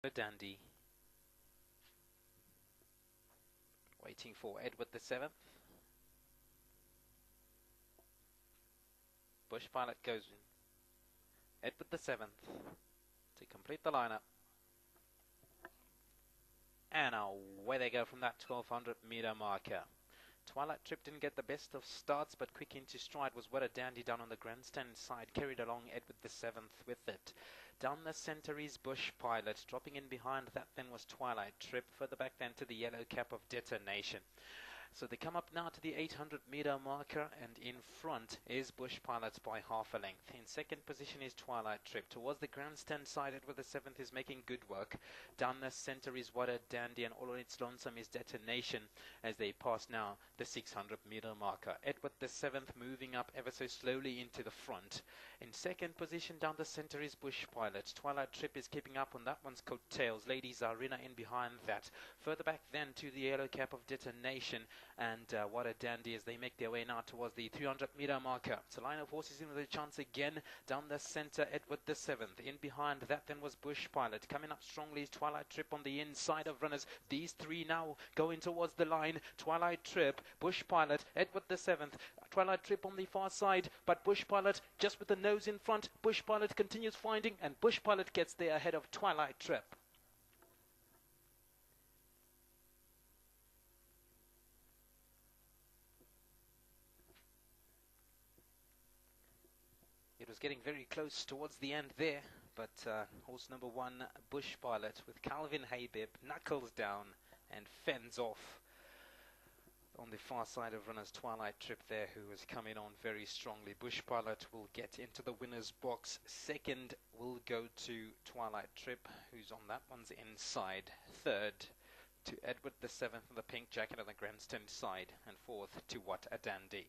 A dandy. Waiting for Edward the 7th. Bush Pilot goes in. Edward the 7th to complete the lineup. And away they go from that 1200 meter marker. Twilight Trip didn't get the best of starts, but quick into stride was What a Dandy down on the grandstand side. Carried along Edward the 7th with it. Down the centre is Bush Pilot. Dropping in behind that then was Twilight Trip. Further back then to the yellow cap of Detonation. So they come up now to the 800 meter marker, and in front is Bush Pilots by half a length. In second position is Twilight Trip. Towards the grandstand side, Edward the 7th is making good work. Down the center is What a Dandy, and all on its lonesome is Detonation as they pass now the 600 meter marker. Edward the 7th moving up ever so slowly into the front. In second position down the center is Bush Pilot. Twilight Trip is keeping up on that one's coattails. Lady Zarina in behind that. Further back then to the yellow cap of Detonation. And What a Dandy as they make their way now towards the 300 meter marker. It's a line of horses in with a chance again. Down the center, Edward the 7th. In behind that then was Bush Pilot. Coming up strongly is Twilight Trip on the inside of runners. These three now going towards the line. Twilight Trip, Bush Pilot, Edward the 7th. Twilight Trip on the far side, but Bush Pilot just with the nose in front. Bush Pilot continues finding, and Bush Pilot gets there ahead of Twilight Trip. It was getting very close towards the end there, but horse number 1, Bush Pilot, with Calvin Haybib, knuckles down and fends off. On the far side of runners, Twilight Trip there, who has come in on very strongly. Bush Pilot will get into the winner's box. Second will go to Twilight Trip, who's on that one's inside. Third to Edward the 7th in the pink jacket on the grandstand side. And fourth to What a Dandy.